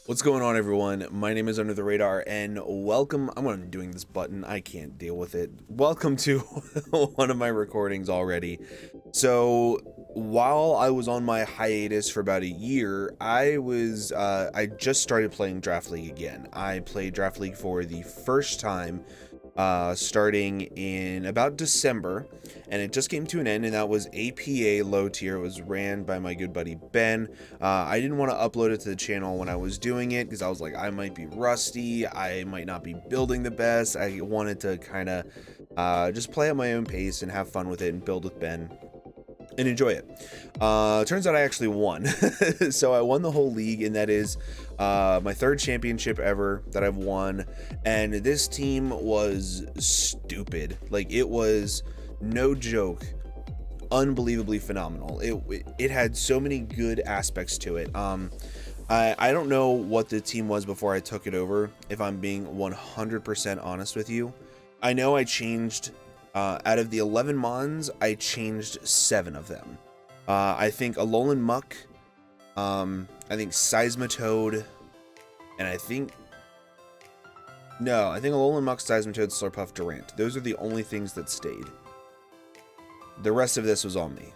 What's going on, everyone? My name is Under the Radar, and welcome. I'm not doing this button. I can't deal with it. Welcome to one of my recordings already. So, while I was on my hiatus for about a year, I just started playing Draft League again. I played Draft League for the first time starting in about December, and it just came to an end, and that was APA low tier. It was ran by my good buddy Ben. I didn't want to upload it to the channel when I was doing it because I was like, I might be rusty, I might not be building the best. I wanted to kind of just play at my own pace and have fun with it and build with Ben and enjoy it. Turns out I actually won. So I won the whole league, and that is my third championship ever that I've won. And this team was stupid. Like, it was no joke, unbelievably phenomenal. It had so many good aspects to it. I don't know what the team was before I took it over, if I'm being 100% honest with you. I know I changed out of the 11 mons, I changed 7 of them. I think Alolan Muck, I think Seismitoad, and I think Alolan Muck, Seismitoad, Slurpuff, Durant. Those are the only things that stayed. The rest of this was on me.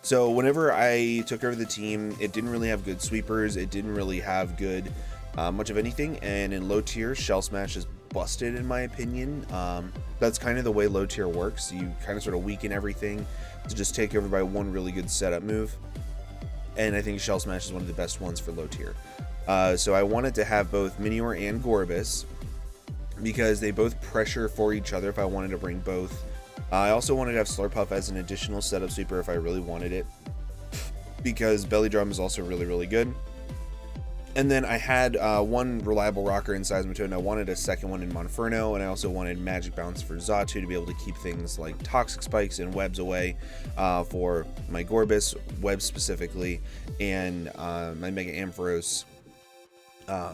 So whenever I took over the team, it didn't really have good sweepers. It didn't really have good much of anything. And in low tier, Shell Smash is busted, in my opinion. That's kind of the way low tier works. You kind of sort of weaken everything to just take over by one really good setup move. And I think Shell Smash is one of the best ones for low tier. So I wanted to have both Minior and Gorbis because they both pressure for each other if I wanted to bring both. I also wanted to have Slurpuff as an additional setup sweeper if I really wanted it, because Belly Drum is also really, really good. And then I had one reliable rocker in Seismitoad, and I wanted a second one in Monferno, and I also wanted Magic Bounce for Xatu to be able to keep things like Toxic Spikes and Webs away for my Gorbis, Webs specifically, and my Mega Ampharos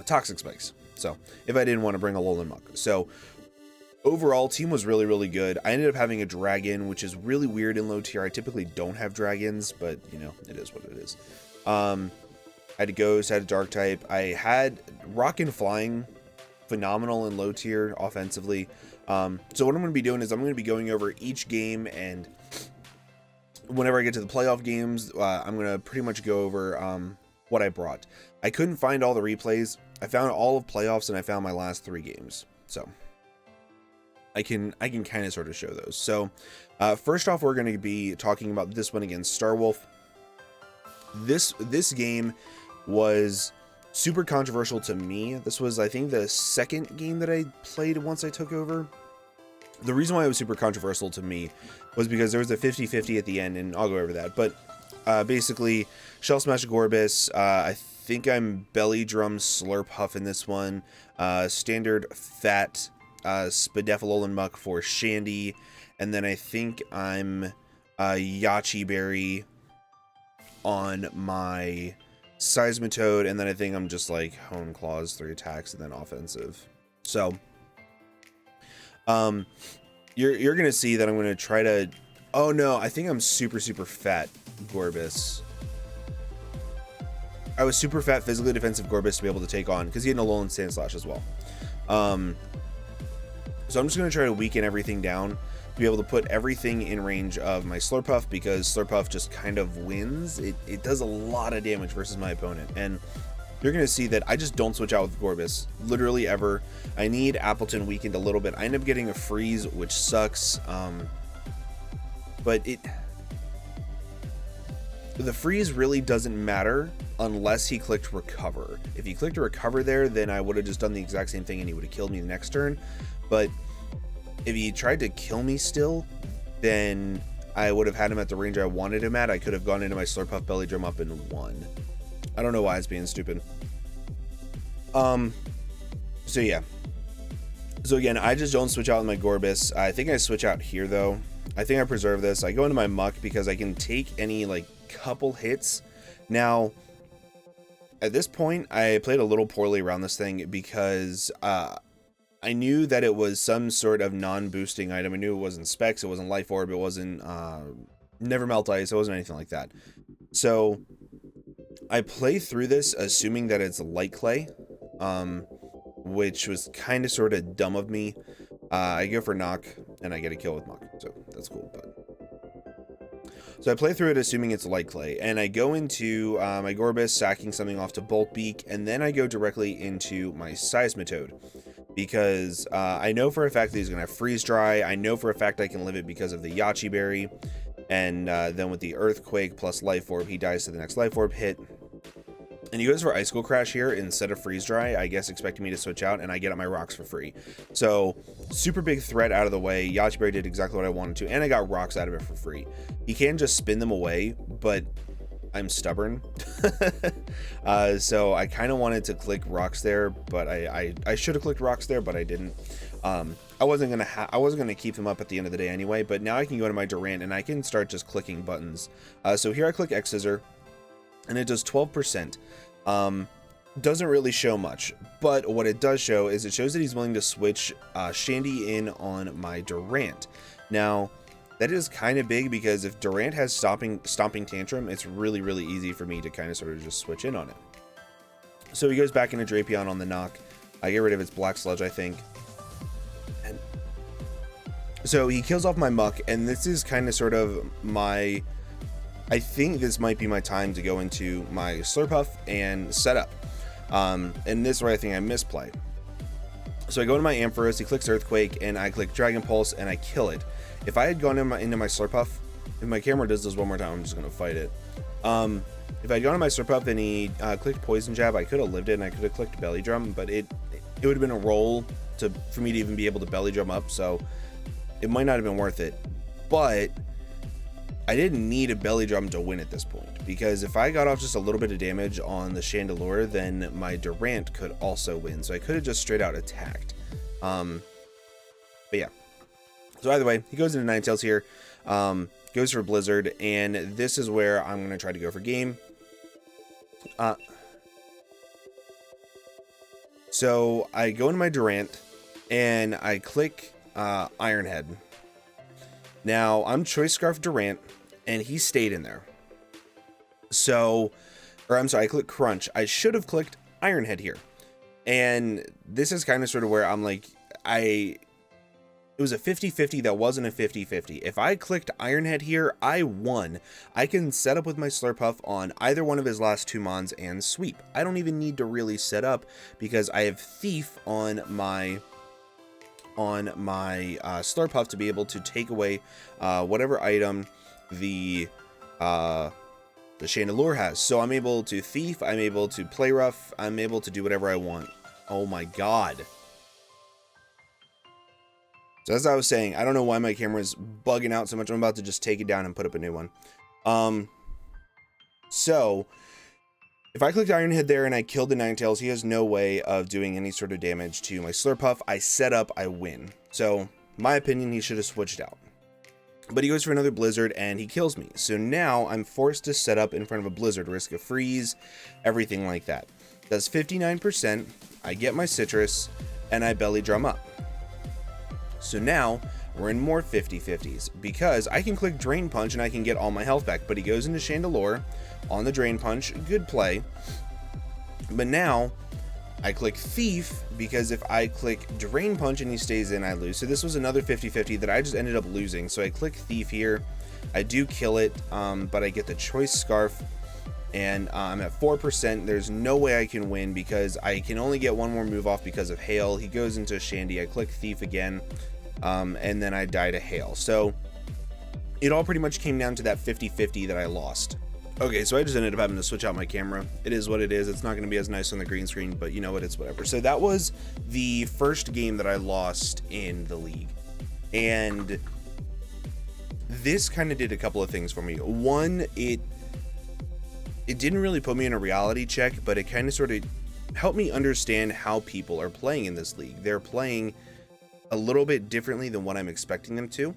Toxic Spikes. So, if I didn't want to bring a Alolan Muck. So, overall, team was really, really good. I ended up having a dragon, which is really weird in low tier. I typically don't have dragons, but, you know, it is what it is. I had a ghost, had a dark type. I had rock and flying, phenomenal in low tier offensively. So what I'm going to be doing is I'm going to be going over each game, and whenever I get to the playoff games, I'm going to pretty much go over what I brought. I couldn't find all the replays. I found all of playoffs, and I found my last 3 games. So I can kind of sort of show those. So first off, we're going to be talking about this one against Starwolf. This game was super controversial to me. This was, I think, the second game that I played once I took over. The reason why it was super controversial to me was because there was a 50-50 at the end, and I'll go over that. But basically, Shell Smash Gorbis, I think I'm Belly Drum Slurpuff in this one, standard Fat Spadef Muck for Shandy, and then I think I'm Yachi Berry on my Seismitoad, and then I think I'm just like Hone Claws, 3 attacks, and then offensive. So you're gonna see that I'm gonna try to, oh no, I think I'm super fat Gorbis. I was super fat physically defensive Gorbis to be able to take on, because he had an Alolan Sand Slash as well. So I'm just going to try to weaken everything down to be able to put everything in range of my Slurpuff, because Slurpuff just kind of wins. It does a lot of damage versus my opponent, and you're going to see that I just don't switch out with Gorbis, literally ever. I need Appleton weakened a little bit. I end up getting a freeze, which sucks, but the freeze really doesn't matter unless he clicked recover. If he clicked recover there, then I would have just done the exact same thing and he would have killed me the next turn. But if he tried to kill me still, then I would have had him at the range I wanted him at. I could have gone into my Slurpuff Belly Drum up and won. I don't know why it's being stupid. So yeah. So again, I just don't switch out with my Gorbis. I think I switch out here though. I think I preserve this. I go into my Muck because I can take any like couple hits. Now, at this point, I played a little poorly around this thing because I knew that it was some sort of non-boosting item. I knew it wasn't Specs, it wasn't Life Orb, it wasn't Never Melt Ice, it wasn't anything like that. So I play through this assuming that it's light clay, which was kind of sort of dumb of me. I go for knock and I get a kill with muck, so that's cool. So I play through it assuming it's light clay, and I go into my Gorbis, sacking something off to Bolt Beak, and then I go directly into my Seismitoad, because I know for a fact that he's going to freeze dry. I know for a fact I can live it because of the Yachi Berry, and then with the Earthquake plus Life Orb, he dies to the next Life Orb hit. And he goes for Icicle Crash here instead of Freeze Dry, I guess expecting me to switch out, and I get up my rocks for free. So, super big threat out of the way. Yachi Berry did exactly what I wanted to, and I got rocks out of it for free. He can just spin them away, but I'm stubborn. So I kind of wanted to click rocks there, but I should have clicked rocks there, but I didn't. I wasn't gonna keep them up at the end of the day anyway, but now I can go to my Durant and I can start just clicking buttons. So here I click X Scissor, and it does 12%. Doesn't really show much, but what it does show is it shows that he's willing to switch Shandy in on my Durant. Now, that is kind of big because if Durant has Stomping Tantrum, it's really, really easy for me to kind of sort of just switch in on it. So he goes back into Drapion on the knock. I get rid of its Black Sludge, I think. And so he kills off my Muck, and this is kind of sort of my... I think this might be my time to go into my Slurpuff and set up. And this is where I think I misplay. So I go into my Ampharos, he clicks Earthquake, and I click Dragon Pulse, and I kill it. If I had gone into my Slurpuff, if my camera does this one more time, I'm just going to fight it. If I'd gone to my Slurpuff and he clicked Poison Jab, I could have lived it, and I could have clicked Belly Drum, but it would have been a roll for me to even be able to Belly Drum up, so it might not have been worth it. But I didn't need a Belly Drum to win at this point, because if I got off just a little bit of damage on the Chandelure, then my Durant could also win, so I could have just straight out attacked. But yeah. So either way, he goes into Ninetales here, goes for Blizzard, and this is where I'm going to try to go for game. So I go into my Durant, and I click Iron Head. Now, I'm Choice Scarf Durant, and he stayed in there. So, or I'm sorry, I click Crunch. I should have clicked Iron Head here. And this is kind of sort of where I'm like, it was a 50-50 that wasn't a 50-50. If I clicked Iron Head here, I won. I can set up with my Slurpuff on either one of his last two Mons and sweep. I don't even need to really set up because I have Thief on my Slurpuff to be able to take away whatever item the Chandelure has. So I'm able to Thief, I'm able to Play Rough, I'm able to do whatever I want. Oh my god. So as I was saying, I don't know why my camera is bugging out so much. I'm about to just take it down and put up a new one. So if I clicked Iron Head there and I killed the Ninetales, he has no way of doing any sort of damage to my Slurpuff. I set up, I win. So, my opinion, he should have switched out. But he goes for another Blizzard and he kills me. So now I'm forced to set up in front of a Blizzard, risk a freeze, everything like that. Does 59%, I get my Citrus, and I Belly Drum up. So now we're in more 50-50s because I can click Drain Punch and I can get all my health back. But he goes into Chandelure on the Drain Punch, good play. But now I click Thief because if I click Drain Punch and he stays in, I lose. So this was another 50-50 that I just ended up losing. So I click Thief here. I do kill it, but I get the Choice Scarf. And I'm at 4%. There's no way I can win because I can only get one more move off because of Hail. He goes into Shandy. I click Thief again. And then I die to Hail. So it all pretty much came down to that 50-50 that I lost. Okay, so I just ended up having to switch out my camera. It is what it is. It's not going to be as nice on the green screen, but you know what? It's whatever. So that was the first game that I lost in the league. And this kind of did a couple of things for me. One, it didn't really put me in a reality check, but it kind of sort of helped me understand how people are playing in this league. They're playing a little bit differently than what I'm expecting them to.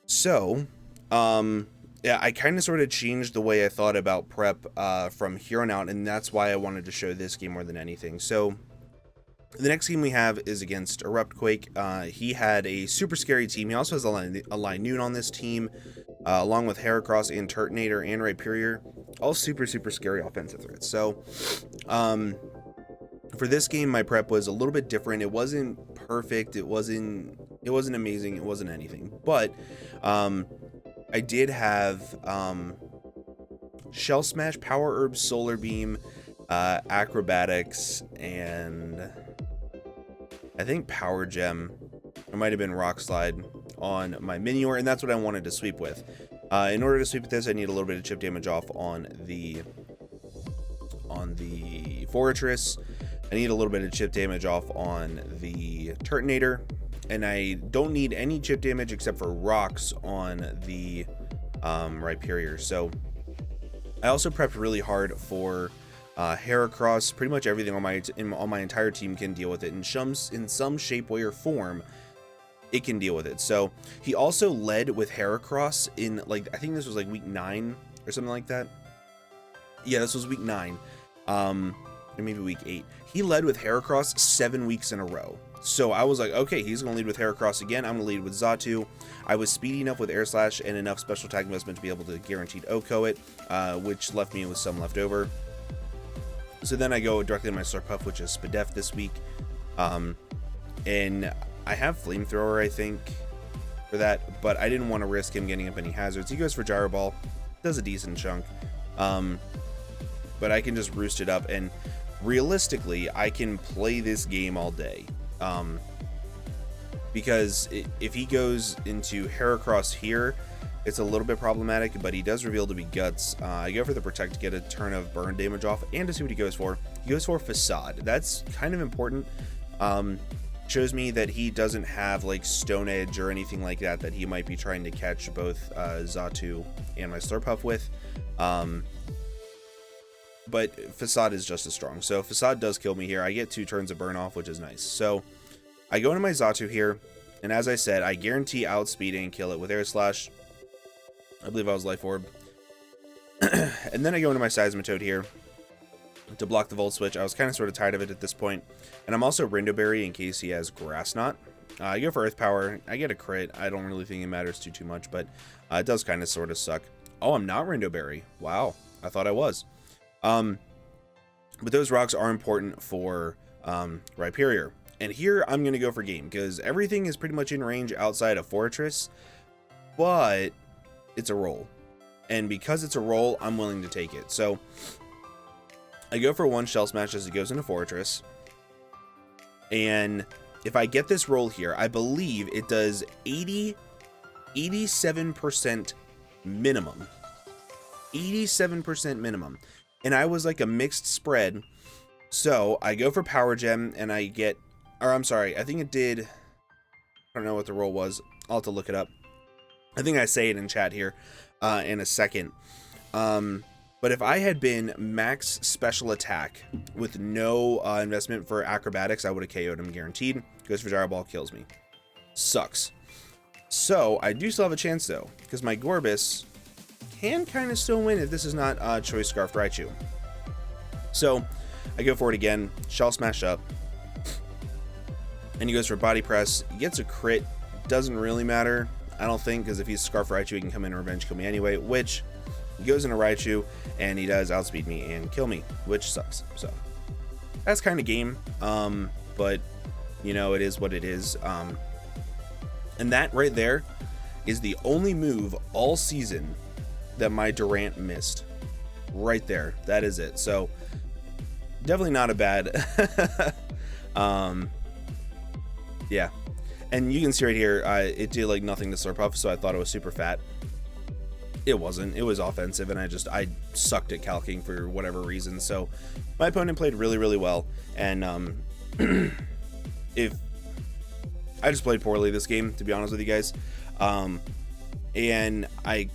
So, yeah, I kind of sort of changed the way I thought about prep from here on out, and that's why I wanted to show this game more than anything. So, the next game we have is against Eruptquake. He had a super scary team. He also has a Linoon on this team, along with Heracross and Turtonator and Rhyperior. all super scary offensive threats. So for this game, my prep was a little bit different. It wasn't perfect, it wasn't amazing, it wasn't anything, but I did have Shell Smash, Power Herb, Solar Beam, Acrobatics, and I think Power Gem. It might have been Rock Slide on my Minior, and that's what I wanted to sweep with. In order to sweep with this, I need a little bit of chip damage off on the Fortress. I need a little bit of chip damage off on the Turtonator, and I don't need any chip damage except for rocks on the Rhyperior. So I also prepped really hard for Heracross. Pretty much everything on my entire team can deal with it in some shape, way, or form. It can deal with it. So he also led with Heracross in, like, I think this was like week 9 or something like that. Yeah, this was week 9, or maybe week 8. He led with Heracross 7 weeks in a row. So I was like, okay, he's gonna lead with Heracross again. I'm gonna lead with Xatu. I was speedy enough with Air Slash and enough special attack investment to be able to guaranteed OHKO it, which left me with some left over. So then I go directly to my Slurpuff, which is Spadef this week, and I have Flamethrower, I think, for that, but I didn't want to risk him getting up any hazards. He goes for Gyro Ball, does a decent chunk, but I can just roost it up, and realistically, I can play this game all day, because if he goes into Heracross here, it's a little bit problematic, but he does reveal to be Guts. I go for the Protect to get a turn of burn damage off, and to see what he goes for. He goes for Facade. That's kind of important. Shows me that he doesn't have like Stone Edge or anything like that he might be trying to catch both Xatu and my Slurpuff with. But Facade is just as strong. So Facade does kill me here. I get 2 turns of burn off, which is nice. So I go into my Xatu here, and as I said, I guarantee outspeed and kill it with Air Slash. I believe I was Life Orb. And then I go into my Seismitoad here to block the Volt Switch. I was kind of sort of tired of it at this point. And I'm also Rindoberry in case he has Grass Knot. I go for Earth Power. I get a crit. I don't really think it matters too much, but it does kind of sort of suck. Oh, I'm not Rindoberry. Wow. I thought I was. But those rocks are important for Rhyperior. And here I'm going to go for game because everything is pretty much in range outside of Fortress, but it's a roll. And because it's a roll, I'm willing to take it. So I go for 1 Shell Smash as it goes into Fortress. And if I get this roll here, I believe it does 87% minimum. 87% minimum. And I was like a mixed spread. So I go for Power Gem and I get, or I'm sorry, I think it did, I don't know what the roll was. I'll have to look it up. I think I say it in chat here in a second. But if I had been max special attack with no investment for acrobatics, I would have KO'd him guaranteed. Goes for Gyro Ball, kills me. Sucks. So I do still have a chance though, because my Gorbis can kind of still win if this is not Choice Scarf Raichu. So I go for it again, Shell Smash up, and he goes for Body Press. He gets a crit, doesn't really matter, I don't think, because if he's Scarf Raichu, he can come in and revenge kill me anyway, which he goes into Raichu, and he does outspeed me and kill me, which sucks. So that's kind of game, but you know, it is what it is. And that right there is the only move all season that my Durant missed. Right there, that is it. So definitely not a bad yeah, and you can see right here, it did like nothing to Slurpuff, so I thought it was super fat. It wasn't. It was offensive, and I sucked at calcing for whatever reason. So my opponent played really well, and if I just played poorly this game, to be honest with you guys, and I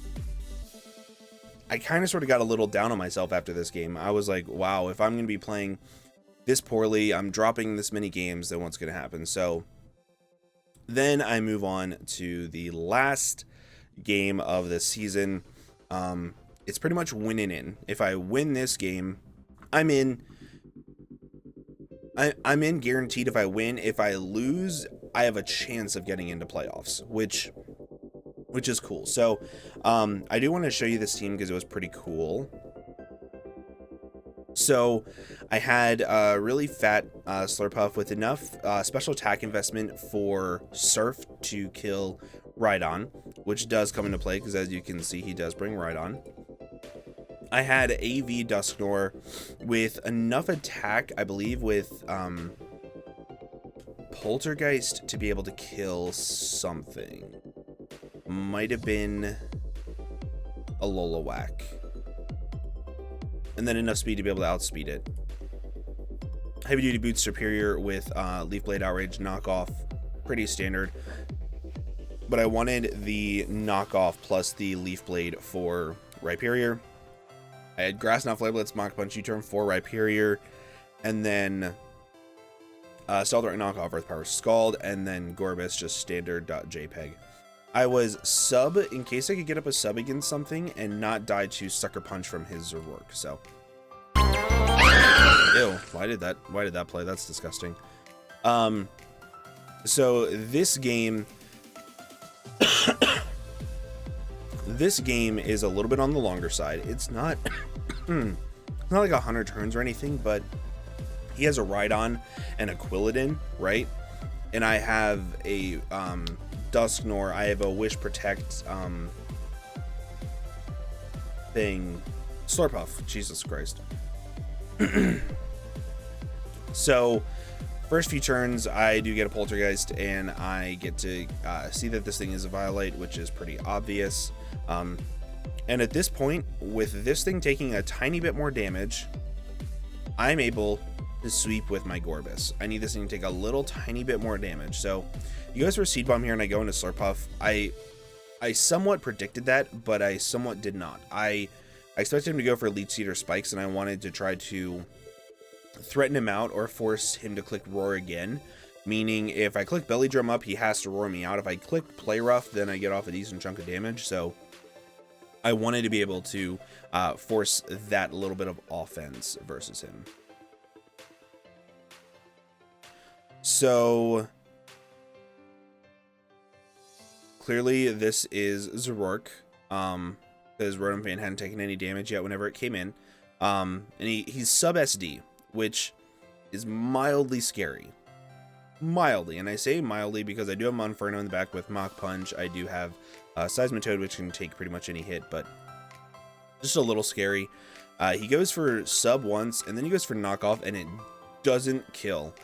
kind of sort of got a little down on myself after this game. I was like, wow, if I'm going to be playing this poorly, I'm dropping this many games, then what's going to happen? So then I move on to the last game of the season. It's pretty much winning in. If I win this game, I'm in. I'm in guaranteed if I win. If I lose, I have a chance of getting into playoffs, which is cool. So I do want to show you this team because it was pretty cool. So I had a really fat Slurpuff with enough special attack investment for Surf to kill Rhydon, which does come into play because, as you can see, he does bring Rhydon. I had AV Dusknoir with enough attack, I believe, with Poltergeist to be able to kill something. Might have been a Lolowak. And then enough speed to be able to outspeed it. Heavy Duty Boots Superior with Leaf Blade Outrage knockoff. Pretty standard. But I wanted the knockoff plus the Leaf Blade for Rhyperior. I had Grass Knot, Flare Blitz, Mach Punch, U-Turn for Rhyperior. And then Stealth Rock knockoff, Earth Power Scald. And then Gorbis, just standard .jpeg. I was sub in case I could get up a sub against something and not die to Sucker Punch from his Zerork. So, ew, why did that play? That's disgusting. So this game is a little bit on the longer side. It's not it's not like 100 turns or anything, but he has a Rhydon and a Quilladin, right? And I have a Dusknoir. I have a Wish Protect thing. Slurpuff. Jesus Christ. So, first few turns, I do get a Poltergeist, and I get to see that this thing is a Violate, which is pretty obvious. And at this point, with this thing taking a tiny bit more damage, I'm able to sweep with my Gorbis. I need this thing to take a little tiny bit more damage. So, you guys for Seed Bomb here, and I go into Slurpuff. I somewhat predicted that, but I somewhat did not. I expected him to go for Leech Seed or Spikes, and I wanted to try to threaten him out or force him to click Roar again. Meaning, if I click Belly Drum up, he has to roar me out. If I click Play Rough, then I get off a decent chunk of damage. So, I wanted to be able to force that little bit of offense versus him. So, clearly this is Zerork, because Rotom Fan hadn't taken any damage yet whenever it came in. And he's sub SD, which is mildly scary. Mildly, and I say mildly because I do have Monferno in the back with Mach Punch. I do have Seismitoad, which can take pretty much any hit, but just a little scary. He goes for sub once, and then he goes for knockoff, and it doesn't kill.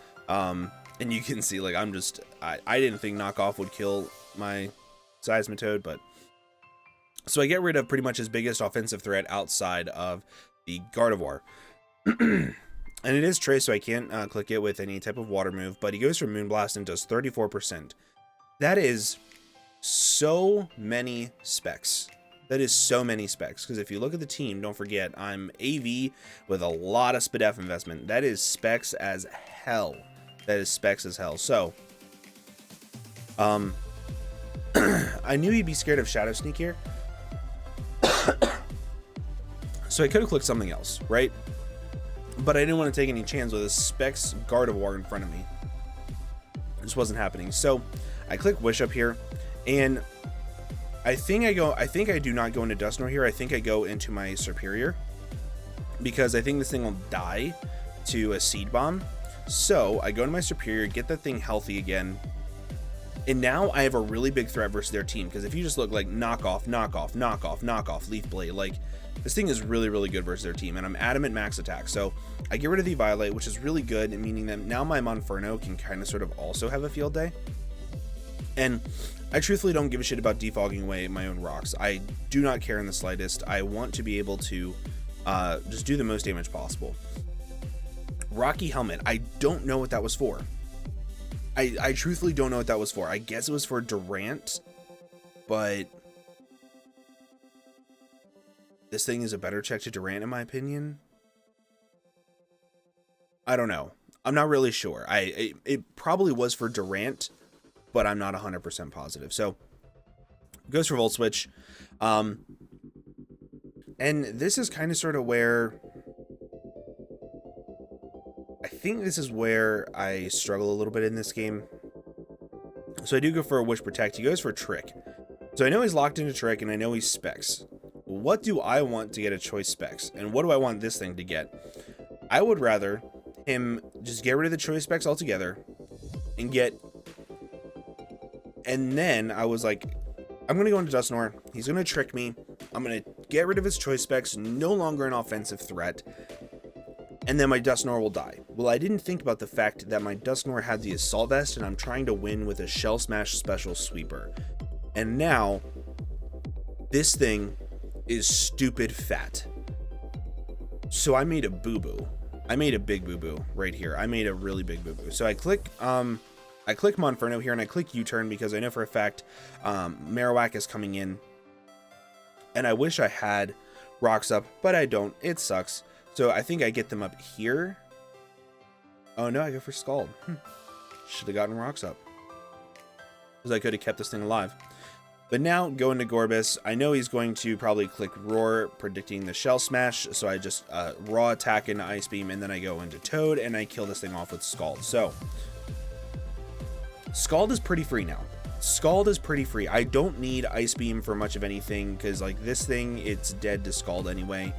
And you can see, like, I didn't think knockoff would kill my Seismitoad, but so I get rid of pretty much his biggest offensive threat outside of the Gardevoir. And it is Trace, so I can't click it with any type of water move, but he goes for Moonblast and does 34%. That is so many specs. That is so many specs, because if you look at the team, don't forget, I'm AV with a lot of SPDF investment. That is specs as hell. That is specs as hell. So, I knew he'd be scared of Shadow Sneak here. So I could have clicked something else, right? But I didn't want to take any chance with a Specs Gardevoir in front of me. It just wasn't happening. So I click Wish up here, and I think I do not go into Dusknoir here. I think I go into my Superior, because I think this thing will die to a Seed Bomb. So I go to my Superior, get that thing healthy again, and now I have a really big threat versus their team, because if you just look like knockoff, knockoff, knockoff, knockoff, Leaf Blade, like, this thing is really, really good versus their team, and I'm adamant max attack. So I get rid of the Violate, which is really good, meaning that now my Monferno can kind of sort of also have a field day. And I truthfully don't give a shit about defogging away my own rocks. I do not care in the slightest. I want to be able to just do the most damage possible. Rocky Helmet, I don't know what that was for. I truthfully don't know what that was for. I guess it was for Durant, but this thing is a better check to Durant in my opinion. I don't know. I'm not really sure. It probably was for Durant, but I'm not 100% positive. So goes for Volt Switch. And this is kind of sort of where I think this is where I struggle a little bit in this game. So I do go for a Wish Protect. He goes for Trick. So I know he's locked into Trick, and I know he's Specs. What do I want to get a choice Specs? And what do I want this thing to get? I would rather him just get rid of the choice specs altogether and get... And then I was like, I'm going to go into Dusknoir. He's going to trick me. I'm going to get rid of his choice specs, no longer an offensive threat. And then my Dusknoir will die. Well, I didn't think about the fact that my Dusknoir had the Assault Vest, and I'm trying to win with a Shell Smash Special Sweeper. And now, this thing is stupid fat. So I made a boo-boo. I made a big boo-boo right here. I made a really big boo-boo. So I click Monferno here, and I click U-turn because I know for a fact Marowak is coming in. And I wish I had Rocks Up, but I don't. It sucks. So I think I get them up here. Oh no, I go for Scald. Should have gotten Rocks Up, because I could have kept this thing alive. But now, going to Gorbis, I know he's going to probably click Roar, predicting the Shell Smash, so I just raw attack into Ice Beam, and then I go into Toad, and I kill this thing off with Scald. So, Scald is pretty free now. Scald is pretty free. I don't need Ice Beam for much of anything, because like this thing, it's dead to Scald anyway.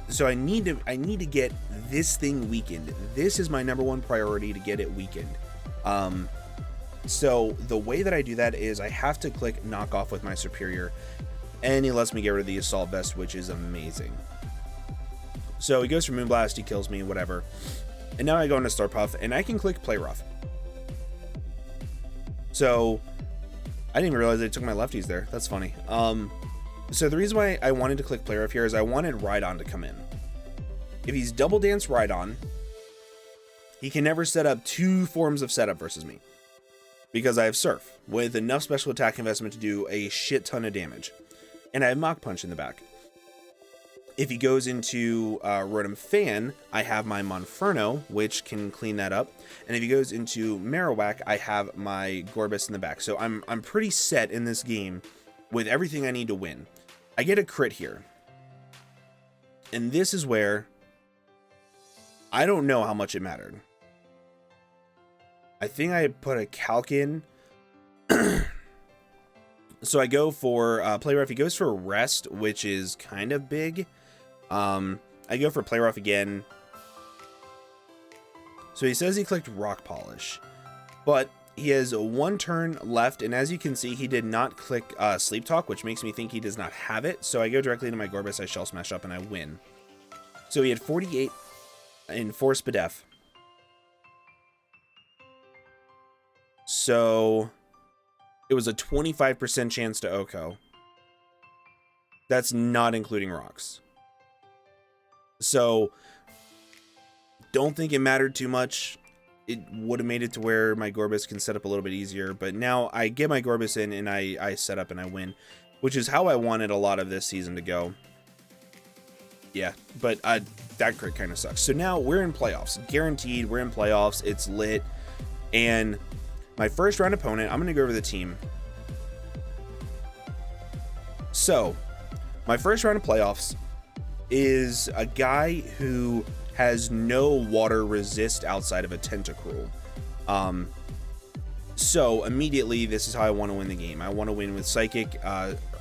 So I need to get this thing weakened. This is my number one priority, to get it weakened. So the way that I do that is I have to click Knock Off with my Superior, and he lets me get rid of the Assault Vest, which is amazing. So he goes for Moonblast, he kills me, whatever. And now I go into Starpuff, and I can click Play Rough. So I didn't even realize they took my lefties there. That's funny. So the reason why I wanted to click Play Rough here is I wanted Rhydon to come in. If he's Double Dance Rhydon, he can never set up two forms of setup versus me, because I have Surf with enough special attack investment to do a shit ton of damage, and I have Mach Punch in the back. If he goes into Rotom Fan, I have my Monferno, which can clean that up, and if he goes into Marowak, I have my Gorbis in the back. So I'm pretty set in this game with everything I need to win. I get a crit here, and this is where I don't know how much it mattered. I think I put a calc in. So I go for Play Rough. He goes for Rest, which is kind of big. I go for Play Rough again. So he says he clicked Rock Polish, but he has one turn left, and as you can see, he did not click Sleep Talk, which makes me think he does not have it. So I go directly into my Gorbis, I Shell Smash up, and I win. So he had 48 in Force Spadef. So it was a 25% chance to OHKO. That's not including rocks. So don't think it mattered too much. It would have made it to where my Gorbis can set up a little bit easier, but now I get my Gorbis in and I set up and I win, which is how I wanted a lot of this season to go. Yeah, but that crit kind of sucks. So now we're in playoffs. Guaranteed, we're in playoffs. It's lit. And my first round opponent, I'm going to go over the team. So my first round of playoffs is a guy who has no water resist outside of a Tentacruel. So immediately, this is how I want to win the game. I want to win with Psychic,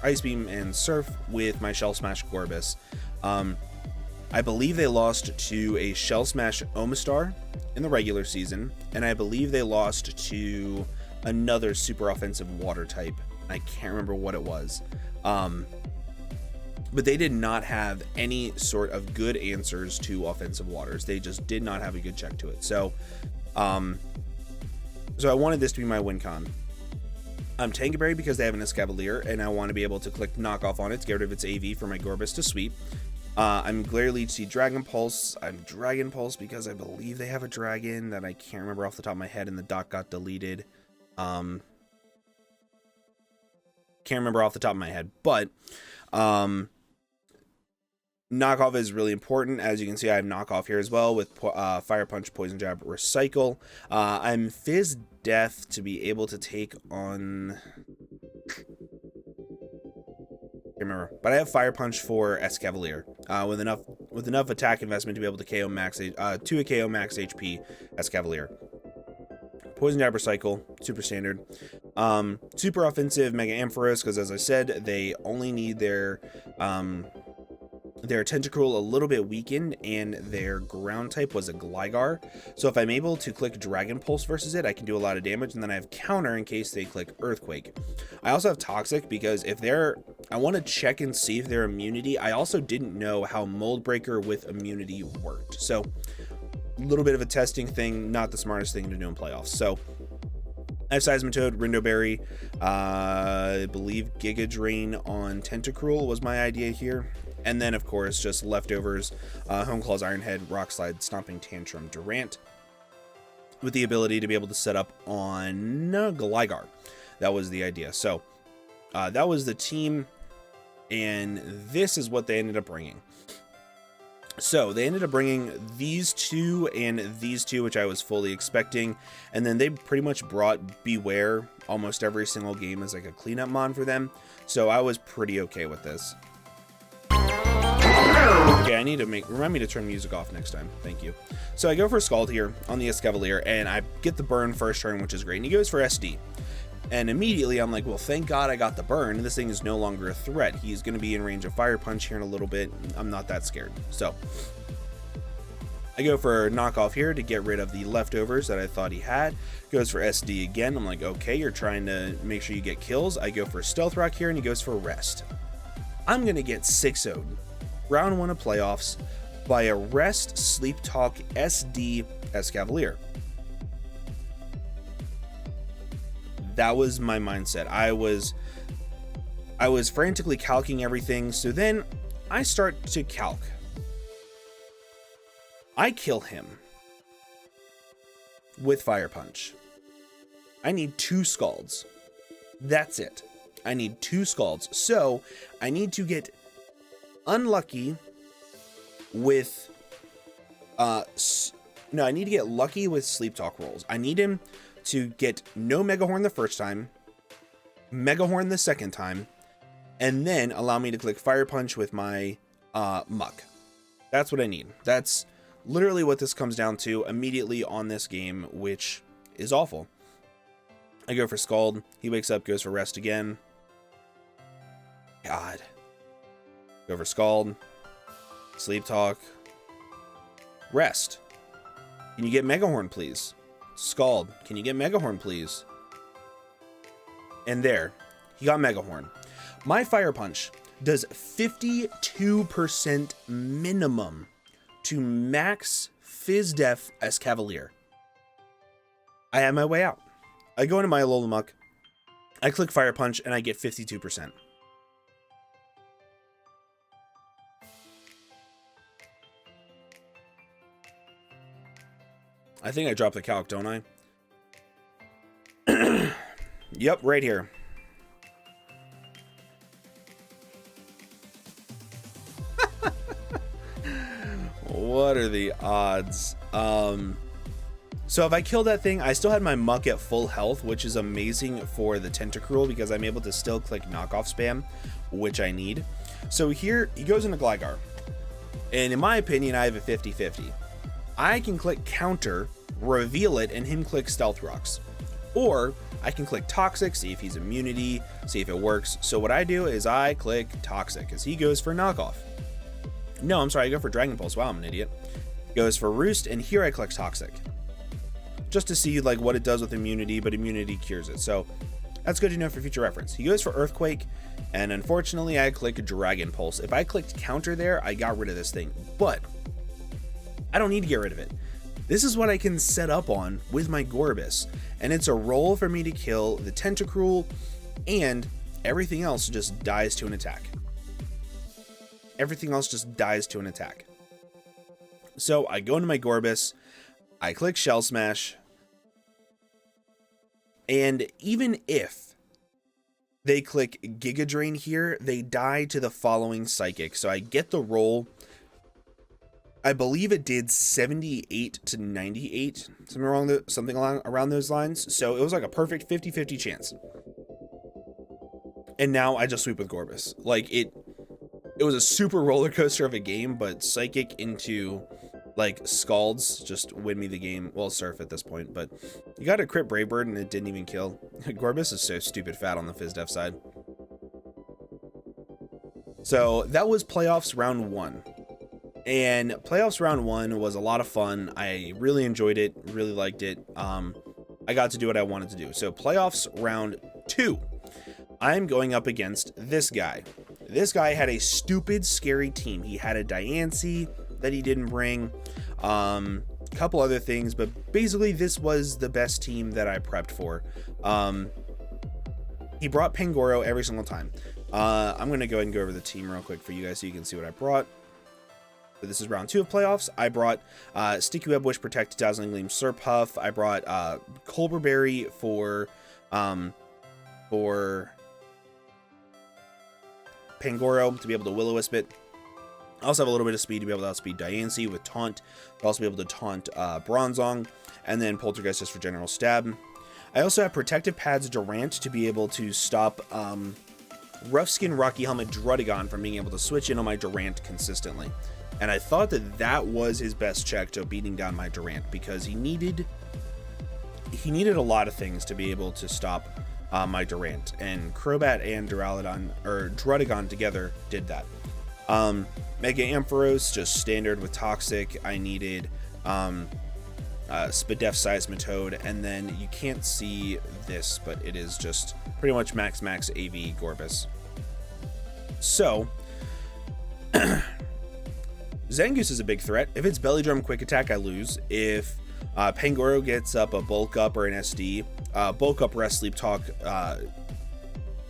Ice Beam, and Surf with my Shell Smash Gorbis. I believe they lost to a Shell Smash Omastar in the regular season, and I believe they lost to another super offensive water type. I can't remember what it was. But they did not have any sort of good answers to offensive waters. They just did not have a good check to it. So I wanted this to be my win con. I'm Tankerberry because they have an Escavalier, and I want to be able to click Knock Off on it to get rid of its AV for my Gorbis to sweep. I'm Glare Leech to Dragon Pulse. I'm Dragon Pulse because I believe they have a dragon that I can't remember off the top of my head, and the dot got deleted. Can't remember off the top of my head, but Knockoff is really important. As you can see, I have Knockoff here as well with Fire Punch, Poison Jab, Recycle. I'm Fizz Death to be able to take on... I can't remember, but I have Fire Punch for Escavalier with enough attack investment to be able to KO max to a KO max HP Escavalier. Poison Jab, Recycle, super standard. Super offensive Mega Ampharos, because as I said, they only need their their Tentacruel a little bit weakened, and their ground type was a Gligar. So if I'm able to click Dragon Pulse versus it, I can do a lot of damage, and then I have counter in case they click Earthquake. I also have Toxic because if they're, I want to check and see if their immunity. I also didn't know how Mold Breaker with immunity worked. So a little bit of a testing thing, not the smartest thing to do in playoffs. So I have Seismitoad, Rindoberry, I believe Giga Drain on Tentacruel was my idea here. And then, of course, just leftovers, Hone Claws, Iron Head, Rock Slide, Stomping Tantrum, Durant, with the ability to be able to set up on Gligar. That was the idea. So that was the team, and this is what they ended up bringing. So they ended up bringing these two and these two, which I was fully expecting. And then they pretty much brought Beware almost every single game as like a cleanup mod for them. So I was pretty okay with this. Okay, I need to remind me to turn music off next time. Thank you. So I go for Scald here on the Escavalier, and I get the burn first turn, which is great. And he goes for SD. And immediately I'm like, well, thank God I got the burn. This thing is no longer a threat. He's going to be in range of Fire Punch here in a little bit. I'm not that scared. So I go for knockoff here to get rid of the leftovers that I thought he had. Goes for SD again. I'm like, okay, you're trying to make sure you get kills. I go for Stealth Rock here, and he goes for Rest. I'm going to get 6-0'd. Round 1 of playoffs by a Rest Sleep Talk SD Escavalier. That was my mindset. I was frantically calcing everything. So then I start to calc. I kill him with Fire Punch. I need 2 Scalds. That's it. I need 2 Scalds. So I need to get unlucky with I need to get lucky with Sleep Talk rolls. I need him to get no Mega Horn the first time, Mega Horn the second time, and then allow me to click Fire Punch with my Muck. That's what I need. That's literally what this comes down to immediately on this game, which is awful. I go for Scald. He wakes up, goes for Rest again. God. Go for Scald, Sleep Talk, Rest. Can you get Mega Horn, please? Scald, can you get Mega Horn, please? And there, he got Mega Horn. My Fire Punch does 52% minimum to max Fizz Def Escavalier. I have my way out. I go into my Alola Muck, I click Fire Punch, and I get 52%. I think I dropped the calc, don't I? Yep, right here. What are the odds? So if I kill that thing, I still had my Muck at full health, which is amazing for the Tentacruel because I'm able to still click knockoff spam, which I need. So here, he goes into Gligar. And in my opinion, I have a 50-50. I can click counter, reveal it, and him click Stealth Rocks. Or I can click Toxic, see if he's immunity, see if it works. So what I do is I click Toxic as he goes for knockoff. No, I'm sorry, I go for Dragon Pulse. Wow, I'm an idiot. Goes for Roost, and here I click Toxic. Just to see like what it does with immunity, but immunity cures it. So that's good to know for future reference. He goes for Earthquake, and unfortunately I click Dragon Pulse. If I clicked counter there, I got rid of this thing. But I don't need to get rid of it. This is what I can set up on with my Gorbis, and it's a roll for me to kill the Tentacruel, and everything else just dies to an attack. Everything else just dies to an attack. So I go into my Gorbis, I click Shell Smash, and even if they click Giga Drain here, they die to the following Psychic. So I get the roll. I believe it did 78 to 98, something around those lines. So it was like a perfect 50-50 chance. And now I just sweep with Gorbis. Like it was a super roller coaster of a game, but Psychic into like Scalds just win me the game. Well, Surf at this point, but you got a crit Brave Bird and it didn't even kill. Gorbis is so stupid fat on the Fizz Def side. So that was playoffs round 1. And playoffs round 1 was a lot of fun. I really enjoyed it, really liked it. I got to do what I wanted to do. So playoffs round 2, I'm going up against this guy. This guy had a stupid, scary team. He had a Diancie that he didn't bring, couple other things, but basically this was the best team that I prepped for. He brought Pangoro every single time. I'm going to go ahead and go over the team real quick for you guys so you can see what I brought. So this is round 2 of playoffs. I brought Sticky Web, Wish Protect, Dazzling Gleam, Surpuff. I brought Colberberry for Pangoro to be able to Will-O-Wisp it. I also have a little bit of speed to be able to outspeed Diancie with Taunt. I'll also be able to taunt Bronzong, and then Poltergeist just for general stab. I also have Protective Pads Durant to be able to stop Rough Skin Rocky Helmet Drudigon from being able to switch in on my Durant consistently. And I thought that that was his best check to beating down my Durant, because he needed a lot of things to be able to stop my Durant, and Crobat and Drudigon together did that. Mega Ampharos, just standard with Toxic. I needed Spadef Seismitoad, and then you can't see this, but it is just pretty much max AV Gorbis. So Zangoose is a big threat. If it's Belly Drum Quick Attack, I lose. If Pangoro gets up a Bulk Up or an SD, Bulk Up Rest Sleep Talk,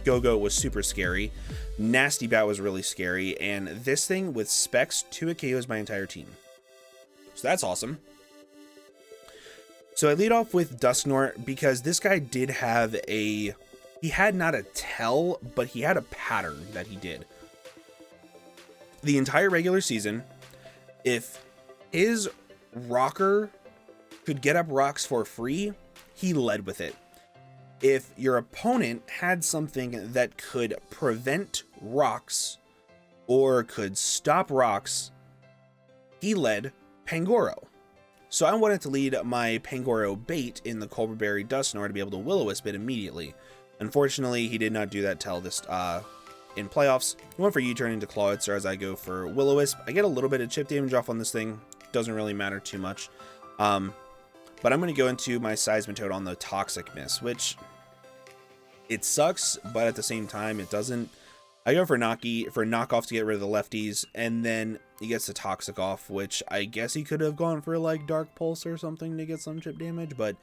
Go-Go was super scary. Nasty Bat was really scary, and this thing with Specs 2 KOs my entire team. So that's awesome. So I lead off with Dusknoir because this guy did have he had not a tell, but he had a pattern that he did. The entire regular season, if his rocker could get up rocks for free, he led with it. If your opponent had something that could prevent rocks or could stop rocks, he led Pangoro. So I wanted to lead my Pangoro bait in the Colberberry Dusknoir to be able to Will-O-Wisp it immediately. Unfortunately, he did not do that till this in playoffs. He went for U-turn into Clawitzer as I go for Will-O-Wisp. I get a little bit of chip damage off on this thing. Doesn't really matter too much. But I'm going to go into my Seismitoad on the Toxic Miss, which it sucks, but at the same time, it doesn't. I go for knockoff to get rid of the lefties, and then he gets the Toxic off, which I guess he could have gone for like Dark Pulse or something to get some chip damage, but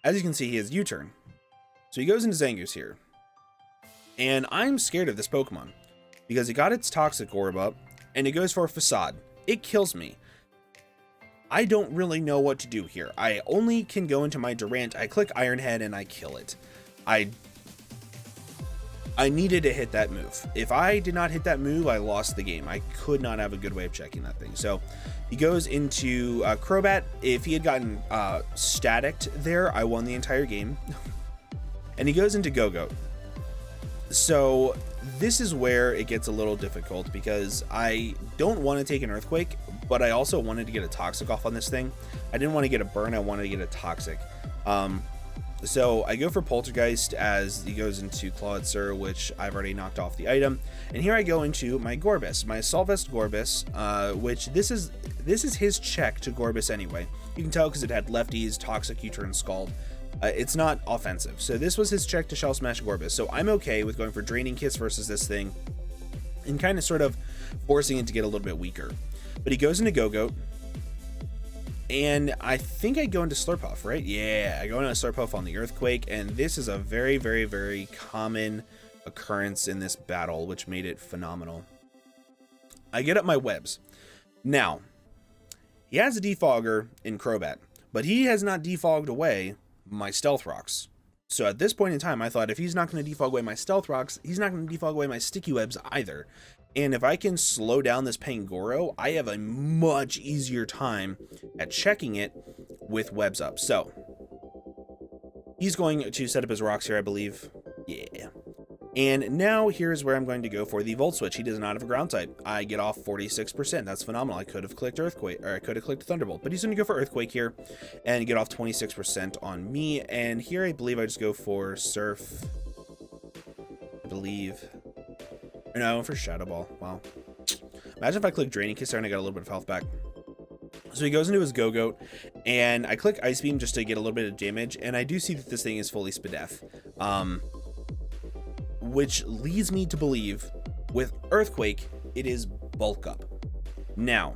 as you can see, he has U-turn. So he goes into Zangoose here. And I'm scared of this Pokemon because it got its Toxic Orb up, and it goes for a Facade. It kills me. I don't really know what to do here. I only can go into my Durant, I click Iron Head, and I kill it. I needed to hit that move. If I did not hit that move, I lost the game. I could not have a good way of checking that thing. So he goes into Crobat. If he had gotten staticked there, I won the entire game. And he goes into Go-Go. So this is where it gets a little difficult because I don't want to take an Earthquake, but I also wanted to get a Toxic off on this thing. I didn't want to get a burn, I wanted to get a Toxic. So I go for Poltergeist as he goes into Clawitzer, which I've already knocked off the item. And here I go into my Gorbis, my Assault Vest Gorbis, which this is his check to Gorbis anyway. You can tell because it had lefties, Toxic, U-turn, Scald. It's not offensive. So this was his check to Shell Smash Gorbis. So I'm okay with going for Draining Kiss versus this thing and kind of sort of forcing it to get a little bit weaker. But he goes into Go-Goat. And I think I go into Slurpuff, right? Yeah, I go into Slurpuff on the Earthquake, and this is a very, very, very common occurrence in this battle, which made it phenomenal. I get up my webs. Now, he has a Defogger in Crobat, but he has not defogged away my Stealth Rocks. So at this point in time, I thought if he's not going to defog away my Stealth Rocks, he's not going to defog away my Sticky Webs either. And if I can slow down this Pangoro, I have a much easier time at checking it with webs up. So he's going to set up his rocks here, I believe. Yeah. And now here's where I'm going to go for the Volt Switch. He does not have a ground type. I get off 46%. That's phenomenal. I could have clicked Earthquake, or I could have clicked Thunderbolt, but he's going to go for Earthquake here and get off 26% on me. And here I believe I just go for Surf. I believe. No, for Shadow Ball. Wow. Imagine if I click Draining Kiss there and I got a little bit of health back. So he goes into his Go-Goat, and I click Ice Beam just to get a little bit of damage, and I do see that this thing is fully Spadef. Which leads me to believe, with Earthquake, it is Bulk Up. Now,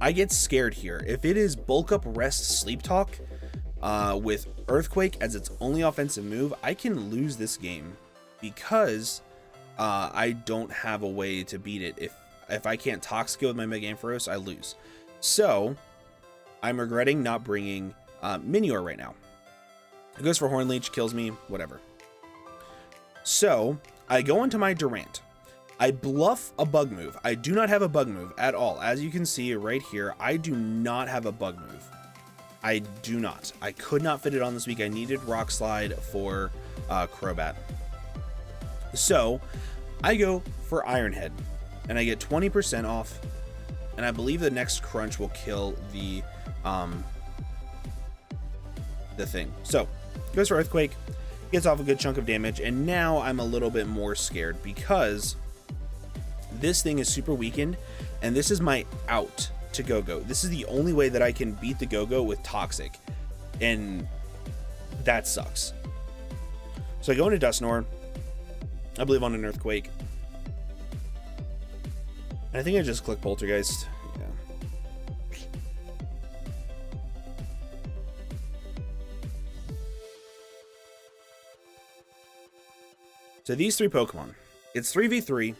I get scared here. If it is Bulk Up, Rest, Sleep Talk, with Earthquake as its only offensive move, I can lose this game because I don't have a way to beat it. If I can't Toxic with my Mega Ampharos, I lose. So, I'm regretting not bringing Minior right now. It goes for Horn Leech, kills me, whatever. So, I go into my Durant. I bluff a bug move. I do not have a bug move at all. As you can see right here, I do not have a bug move. I do not. I could not fit it on this week. I needed Rock Slide for Crobat. So, I go for Iron Head, and I get 20% off, and I believe the next Crunch will kill the thing. So, goes for Earthquake, gets off a good chunk of damage, and now I'm a little bit more scared because this thing is super weakened, and this is my out to Go-Go. This is the only way that I can beat the Go-Go with Toxic, and that sucks. So I go into Dusknoir, I believe on an Earthquake, and I think I just click Poltergeist. Yeah. So these three Pokemon, it's 3v3,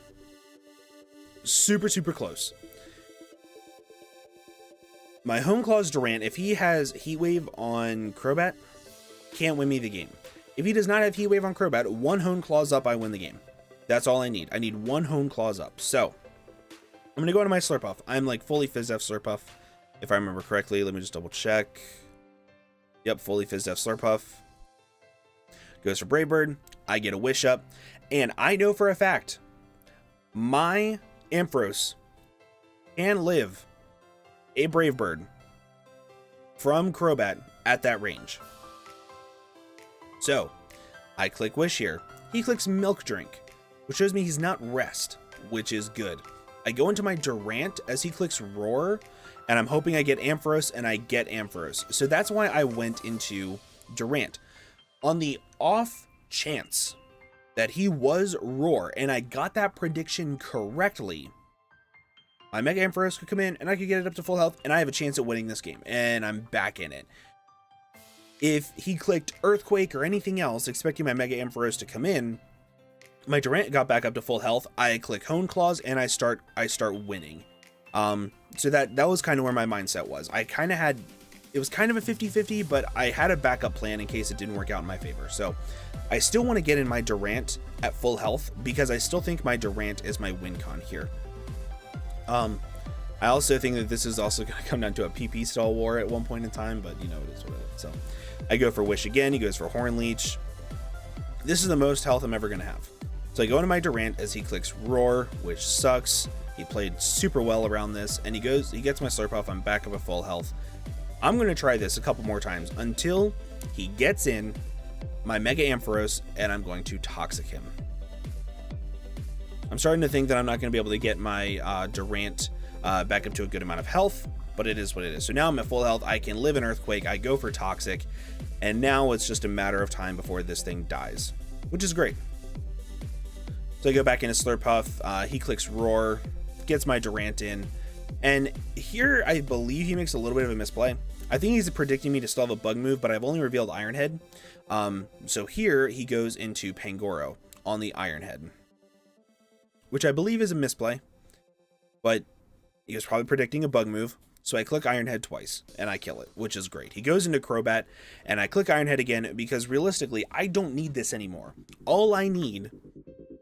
super close. My Hone Claw's Durant, if he has Heat Wave on Crobat, can't win me the game. If he does not have Heat Wave on Crobat, one Hone Claws up, I win the game. That's all I need. I need one Hone Claws up. So, I'm going to go into my Slurpuff. I'm like fully Fizdef Slurpuff, if I remember correctly. Let me just double check. Yep, fully Fizdef Slurpuff. Goes for Brave Bird. I get a Wish Up. And I know for a fact, my Ampharos can live a Brave Bird from Crobat at that range. So, I click Wish here. He clicks Milk Drink, which shows me he's not Rest, which is good. I go into my Durant as he clicks Roar, and I'm hoping I get Ampharos, and I get Ampharos. So that's why I went into Durant. On the off chance that he was Roar, and I got that prediction correctly, my Mega Ampharos could come in, and I could get it up to full health, and I have a chance at winning this game, and I'm back in it. If he clicked Earthquake or anything else, expecting my Mega Ampharos to come in, my Durant got back up to full health, I click Hone Claws, and I start winning. So that was kind of where my mindset was. I kind of had, it was kind of a 50-50, but I had a backup plan in case it didn't work out in my favor. So I still want to get in my Durant at full health, because I still think my Durant is my win con here. I also think that this is also going to come down to a PP stall war at one point in time, but you know, it is what it is. So I go for Wish again. He goes for Horn Leech. This is the most health I'm ever going to have. So I go into my Durant as he clicks Roar, which sucks. He played super well around this, and he gets my Slurpuff. I'm back up at full health. I'm going to try this a couple more times until he gets in my Mega Ampharos, and I'm going to Toxic him. I'm starting to think that I'm not going to be able to get my Durant back up to a good amount of health, but it is what it is. So now I'm at full health. I can live in Earthquake. I go for Toxic, and now it's just a matter of time before this thing dies, which is great. So I go back into Slurpuff. He clicks Roar, gets my Durant in, and here I believe he makes a little bit of a misplay. I think he's predicting me to still have a bug move, but I've only revealed Iron Head. So here he goes into Pangoro on the Iron Head, which I believe is a misplay, but he was probably predicting a bug move. So I click Iron Head twice, and I kill it, which is great. He goes into Crobat, and I click Iron Head again, because realistically, I don't need this anymore. All I need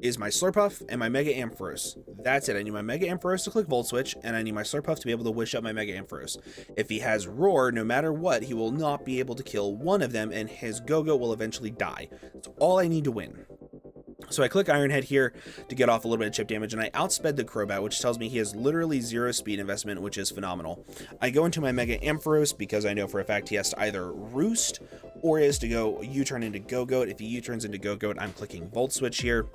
is my Slurpuff and my Mega Ampharos. That's it. I need my Mega Ampharos to click Volt Switch, and I need my Slurpuff to be able to wish up my Mega Ampharos. If he has Roar, no matter what, he will not be able to kill one of them, and his Go-Go will eventually die. That's all I need to win. So I click Iron Head here to get off a little bit of chip damage, and I outsped the Crobat, which tells me he has literally 0 speed investment, which is phenomenal. I go into my Mega Ampharos because I know for a fact he has to either Roost or he has to go U-turn into Go-Goat. If he U-turns into Go-Goat, I'm clicking Volt Switch here.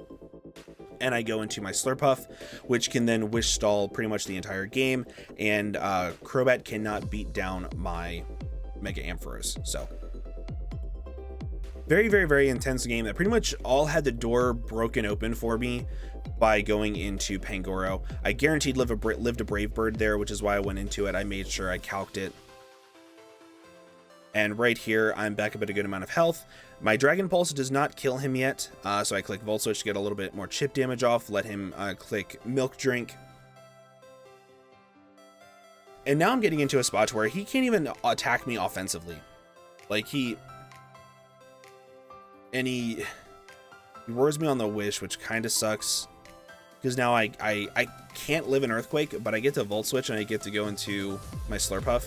and I go into my Slurpuff, which can then Wish Stall pretty much the entire game, and Crobat cannot beat down my Mega Ampharos. So very, very, very intense game that pretty much all had the door broken open for me by going into Pangoro. I guaranteed lived a Brave Bird there, which is why I went into it. I made sure I calced it. And right here, I'm back up at a good amount of health. My Dragon Pulse does not kill him yet, so I click Volt Switch to get a little bit more chip damage off, let him click Milk Drink. And now I'm getting into a spot where he can't even attack me offensively. Like, he roars me on the Wish, which kind of sucks. Because now I can't live an Earthquake, but I get to Volt Switch and I get to go into my Slurpuff.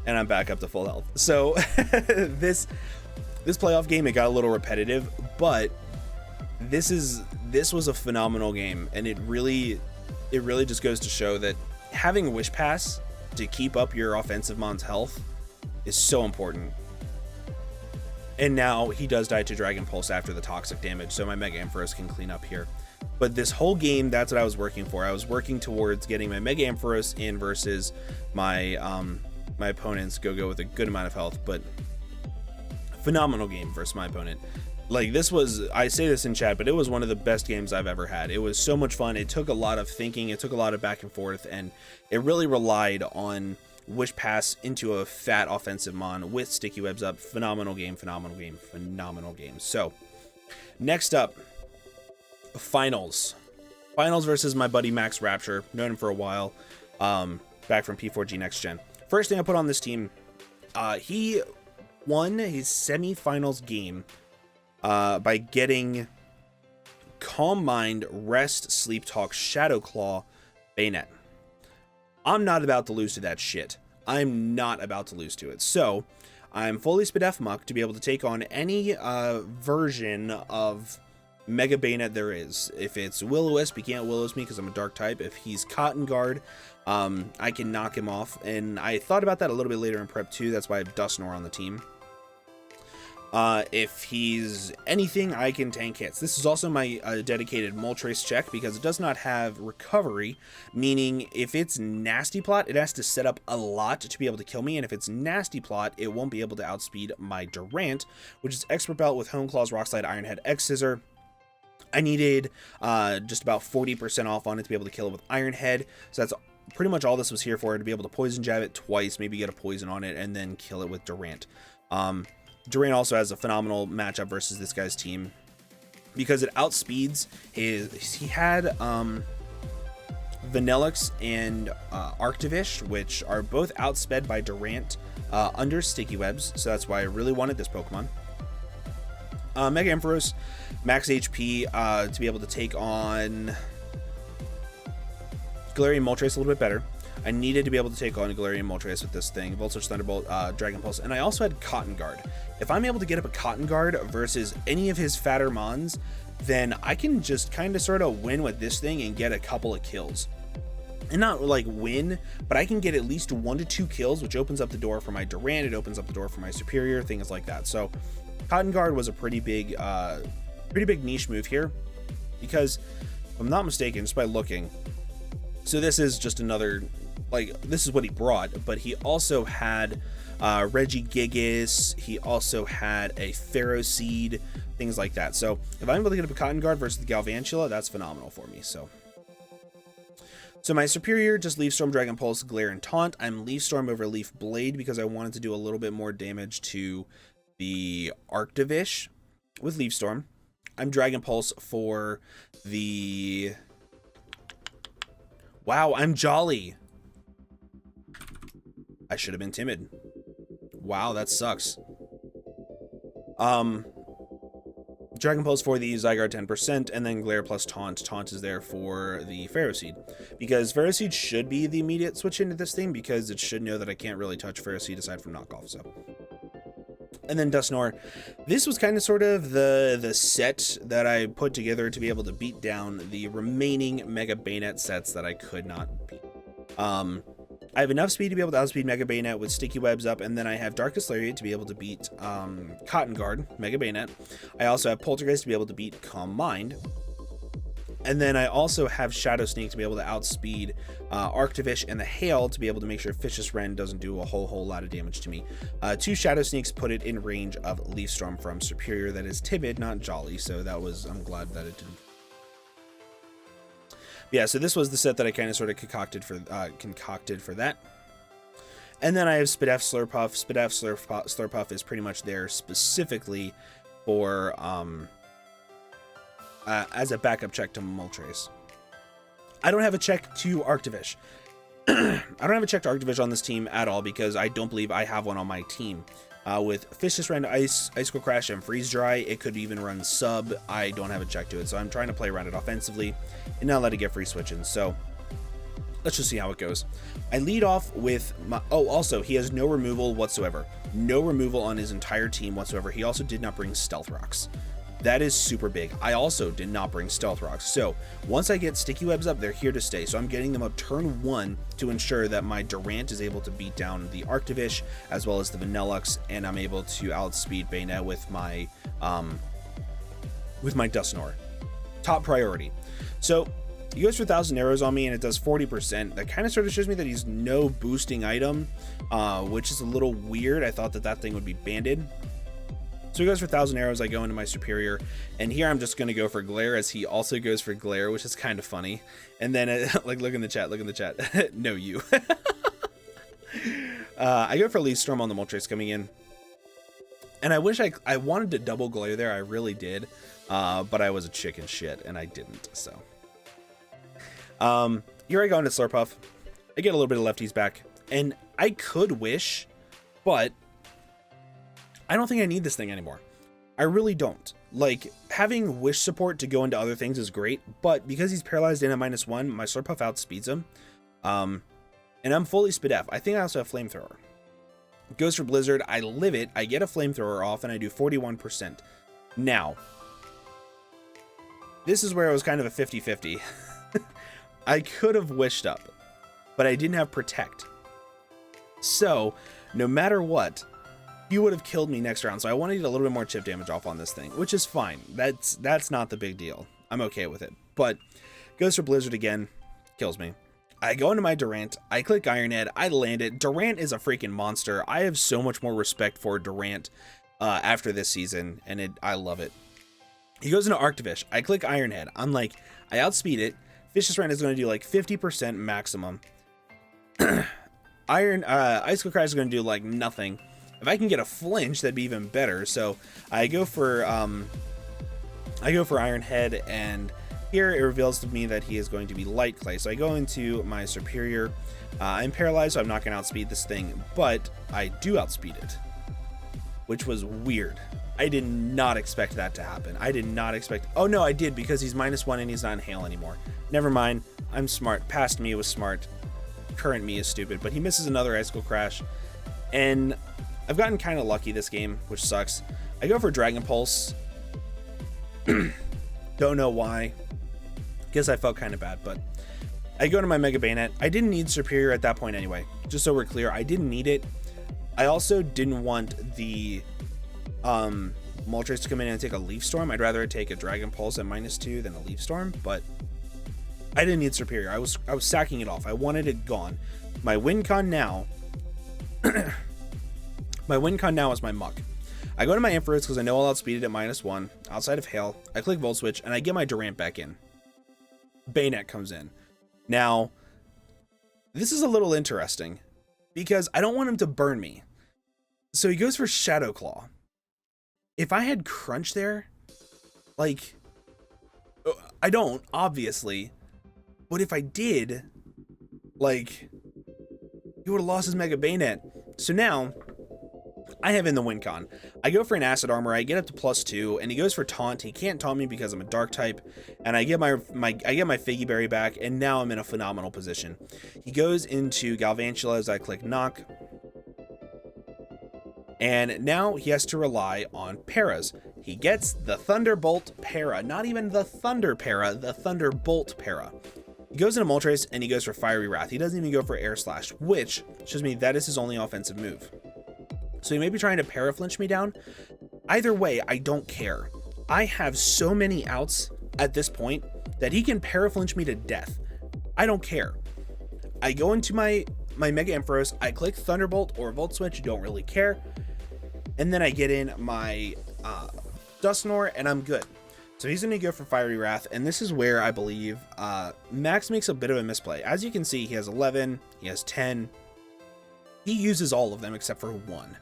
And I'm back up to full health. So this playoff game, it got a little repetitive, but this was a phenomenal game, and it really just goes to show that having Wish Pass to keep up your offensive mon's health is so important. And now he does die to Dragon Pulse after the toxic damage, so my Mega Ampharos can clean up here. But this whole game, that's what I was working for. I was working towards getting my Mega Ampharos in versus my my opponent's go with a good amount of health. But phenomenal game versus my opponent. Like, this was, I say this in chat, but it was one of the best games I've ever had. It was so much fun. It took a lot of thinking, it took a lot of back and forth, and it really relied on Wish Pass into a fat offensive mon with Sticky Webs up. Phenomenal game, phenomenal game, phenomenal game. So next up, finals versus my buddy Max Rapture. Known him for a while, back from P4G Next Gen. First thing I put on this team, he won his semifinals game by getting Calm Mind, Rest, Sleep Talk, Shadow Claw, Bayonet. I'm not about to lose to that shit. I'm not about to lose to it. So I'm fully Spadef Muck to be able to take on any version of Mega Bayonet there is. If it's Will-O-Wisp, he can't Will-O-Wisp me because I'm a Dark type. If he's Cotton Guard, I can knock him off. And I thought about that a little bit later in Prep 2. That's why I have Dusknoir on the team. If he's anything, I can tank hits. This is also my dedicated Moltres check because it does not have recovery, meaning if it's Nasty Plot, it has to set up a lot to be able to kill me, and if it's Nasty Plot, it won't be able to outspeed my Durant, which is Expert Belt with Hone Claws, Rock Slide, Iron Head, X Scissor. I needed just about 40% off on it to be able to kill it with Iron Head, so that's pretty much all this was here for, to be able to Poison Jab it twice, maybe get a Poison on it, and then kill it with Durant. Durant also has a phenomenal matchup versus this guy's team because it outspeeds he had Vanillix and Arctivish, which are both outsped by Durant under Sticky Webs, so that's why I really wanted this Pokemon. Mega Ampharos, max HP to be able to take on Galarian Moltres a little bit better. I needed to be able to take on Galarian Moltres with this thing, Volt Switch, Thunderbolt, Dragon Pulse, and I also had Cotton Guard. If I'm able to get up a Cotton Guard versus any of his fatter mons, then I can just kind of sort of win with this thing and get a couple of kills. And not like win, but I can get at least 1 to 2 kills, which opens up the door for my Durant, it opens up the door for my Superior, things like that. So Cotton Guard was a pretty big niche move here, because if I'm not mistaken, just by looking, so this is just another, like, this is what he brought, but he also had Regigigas, he also had a Pharaoh Seed, things like that. So if I'm able to get up a Cotton Guard versus the Galvantula, that's phenomenal for me. So my Superior just Leaf Storm, Dragon Pulse, Glare, and Taunt. I'm Leaf Storm over Leaf Blade because I wanted to do a little bit more damage to the Arctivish with Leaf Storm. I'm Dragon Pulse for the... Wow, I'm Jolly. I should have been timid. Wow, that sucks. Dragon Pulse for the Zygarde 10%, and then Glare plus Taunt. Taunt is there for the Pharaoh Seed, because Pharaoh Seed should be the immediate switch into this thing, because it should know that I can't really touch Pharaoh Seed aside from knockoff. So, and then Dusknoir. This was kind of sort of the set that I put together to be able to beat down the remaining Mega Bayonet sets that I could not beat. I have enough speed to be able to outspeed Mega Bayonet with Sticky Webs up, and then I have Darkest Lariat to be able to beat Cotton Guard, Mega Bayonet. I also have Poltergeist to be able to beat Calm Mind. And then I also have Shadow Sneak to be able to outspeed Arctivish and the Hail to be able to make sure Vicious Wren doesn't do a whole lot of damage to me. 2 Shadow Sneaks put it in range of Leaf Storm from Superior. That is timid, not jolly, so that was, I'm glad that it didn't. Yeah, so this was the set that I kind of sort of concocted for that. And then I have Spadef Slurpuff. Spadef Slurpuff is pretty much there specifically for as a backup check to Moltres. I don't have a check to Arctivish. I don't have a check to Arctivish on this team at all because I don't believe I have one on my team. With Vicious Wren, Icicle Crash, and Freeze Dry, it could even run sub. I don't have a check to it, so I'm trying to play around it offensively and not let it get free switching. So let's just see how it goes. I lead off with my... Oh, also, he has no removal whatsoever. No removal on his entire team whatsoever. He also did not bring Stealth Rocks. That is super big. I also did not bring Stealth Rocks. So once I get Sticky Webs up, they're here to stay. So I'm getting them up turn 1 to ensure that my Durant is able to beat down the Arctivish as well as the Vanillux, and I'm able to outspeed Bayonet with my Dusknoir. Top priority. So he goes for 1,000 arrows on me and it does 40%. That kind of sort of shows me that he's no boosting item, which is a little weird. I thought that that thing would be banded. So he goes for 1,000 arrows. I go into my Superior, and here I'm just going to go for Glare as he also goes for Glare, which is kind of funny. And then, like, look in the chat. No, you. I go for Leaf Storm on the Moltres coming in. And I wish I wanted to double Glare there. I really did. But I was a chicken shit, and I didn't, so. Here I go into Slurpuff. I get a little bit of lefties back. And I could wish, but I don't think I need this thing anymore. I really don't. Like, having wish support to go into other things is great, but because he's paralyzed in at -1, my Slurpuff outspeeds him. And I'm fully Spadef. I think I also have Flamethrower. Goes for Blizzard. I live it. I get a Flamethrower off, and I do 41%. Now, this is where it was kind of a 50-50. I could have wished up, but I didn't have Protect. So, no matter what, he would have killed me next round, so I wanted to get a little bit more chip damage off on this thing, which is fine. That's not the big deal. I'm okay with it. But goes for Blizzard again, kills me. I go into my Durant, I click Iron Head, I land it. Durant is a freaking monster. I have so much more respect for Durant after this season, and I love it. He goes into Arctivish, I click Iron Head. I'm like, I outspeed it. Vicious Wren is going to do like 50% maximum. Icicle Crash is going to do like nothing. If I can get a flinch, that'd be even better. So I go for Iron Head, and here it reveals to me that he is going to be Light Clay. So I go into my Superior. I'm paralyzed, so I'm not going to outspeed this thing, but I do outspeed it, which was weird. I did not expect that to happen. I did not expect... Oh, no, I did, because he's -1 and he's not in Hail anymore. Never mind. I'm smart. Past me was smart. Current me is stupid, but he misses another Icicle Crash, and I've gotten kind of lucky this game, which sucks. I go for Dragon Pulse. Don't know why. Guess I felt kind of bad, but I go to my Mega Bayonet. I didn't need Superior at that point anyway. Just so we're clear, I didn't need it. I also didn't want the Moltres to come in and take a Leaf Storm. I'd rather take a Dragon Pulse at -2 than a Leaf Storm, but I didn't need Superior. I was sacking it off. I wanted it gone. My win con now... My win con now is my Muck. I go to my Ampharos because I know I'll outspeed it at -1. Outside of Hail, I click Volt Switch, and I get my Durant back in. Bayonet comes in. Now, this is a little interesting, because I don't want him to burn me. So he goes for Shadow Claw. If I had Crunch there, like, I don't, obviously, but if I did, like, he would have lost his Mega Bayonet. So now, I have in the win con. I go for an Acid Armor, I get up to +2, and he goes for Taunt. He can't taunt me because I'm a Dark type, and I get my Figgy Berry back, and now I'm in a phenomenal position. He goes into Galvantula as I click Knock, and now he has to rely on Paras. He gets the Thunderbolt Para, not even the Thunder Para, the Thunderbolt Para. He goes into Moltres and he goes for Fiery Wrath. He doesn't even go for Air Slash, which shows me that is his only offensive move. So he may be trying to Paraflinch me down. Either way, I don't care. I have so many outs at this point that he can Paraflinch me to death. I don't care. I go into my Mega Ampharos, I click Thunderbolt or Volt Switch, don't really care. And then I get in my Dusknoir and I'm good. So he's going to go for Fiery Wrath, and this is where I believe Max makes a bit of a misplay. As you can see, he has 11, he has 10. He uses all of them except for 1.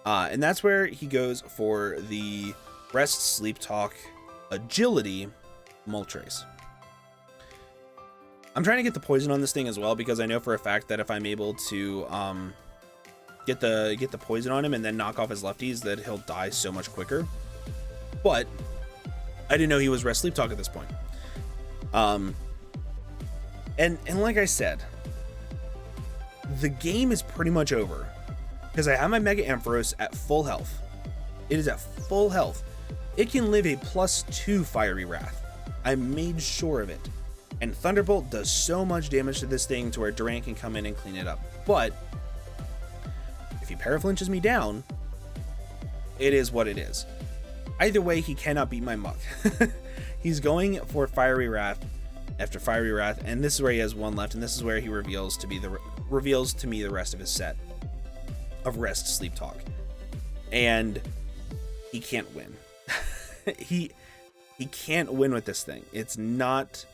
And that's where he goes for the Rest, Sleep Talk, Agility, Moltres. I'm trying to get the poison on this thing as well, because I know for a fact that if I'm able to get the poison on him and then knock off his lefties, that he'll die so much quicker. But I didn't know he was Rest Sleep Talk at this point. And like I said, the game is pretty much over because I have my Mega Ampharos at full health. It is at full health. It can live a +2 Fiery Wrath. I made sure of it. And Thunderbolt does so much damage to this thing to where Durant can come in and clean it up. But if he Paraflinches me down, it is what it is. Either way, he cannot beat my Muck. He's going for Fiery Wrath after Fiery Wrath, and this is where he has 1 left, and this is where he reveals to me the rest of his set of Rest, Sleep, Talk. And he can't win. he can't win with this thing. It's not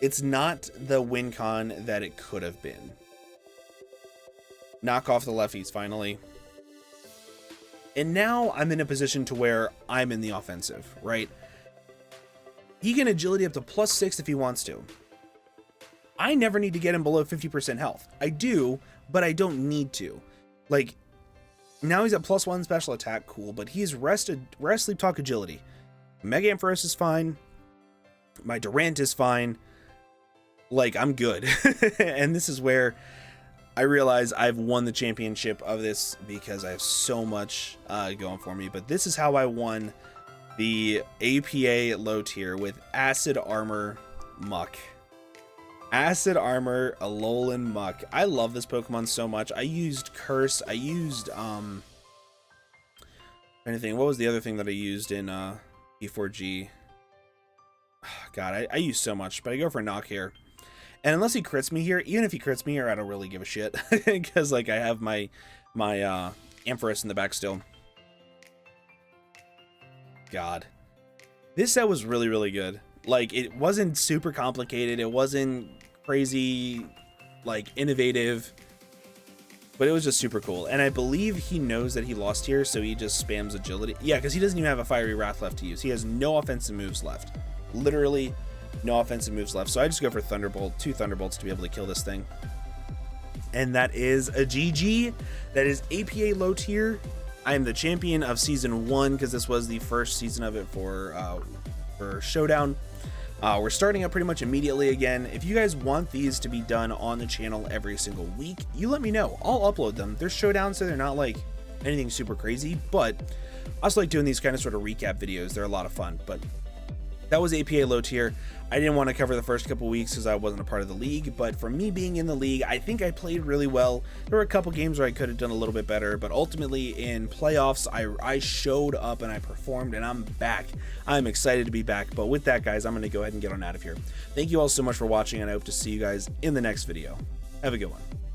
the win con that it could have been. Knock off the lefties finally. And now I'm in a position to where I'm in the offensive, right? He can agility up to +6 if he wants to. I never need to get him below 50% health. I do, but I don't need to. Like, now he's at +1 special attack, cool, but he's Rest, Sleep, Talk, Agility. Mega Ampharos is fine. My Durant is fine. Like, I'm good. And this is where I realize I've won the championship of this because I have so much going for me. But this is how I won the APA low tier with Acid Armor Muck. Acid Armor Alolan Muck. I love this Pokemon so much. I used Curse. I used anything. What was the other thing that I used in P4G? God, I use so much, but I go for Knock here. And unless he crits me here, even if he crits me here, I don't really give a shit. Because, like, I have my Ampharos in the back still. God. This set was really, really good. Like, it wasn't super complicated. It wasn't crazy, like, innovative. But it was just super cool. And I believe he knows that he lost here, so he just spams agility. Yeah, because he doesn't even have a Fiery Wrath left to use. He has no offensive moves left. Literally no offensive moves left. So I just go for Thunderbolt, 2 Thunderbolts to be able to kill this thing. And that is a GG. That is APA low tier. I am the champion of season 1 because this was the first season of it for Showdown. We're starting up pretty much immediately again. If you guys want these to be done on the channel every single week, you let me know. I'll upload them. They're Showdown, so they're not like anything super crazy, but I also like doing these kind of sort of recap videos. They're a lot of fun. But that was APA low tier. I didn't want to cover the first couple weeks because I wasn't a part of the league, but for me being in the league, I think I played really well. There were a couple games where I could have done a little bit better, but ultimately in playoffs, I showed up and I performed, and I'm back. I'm excited to be back, but with that, guys, I'm going to go ahead and get on out of here. Thank you all so much for watching, and I hope to see you guys in the next video. Have a good one.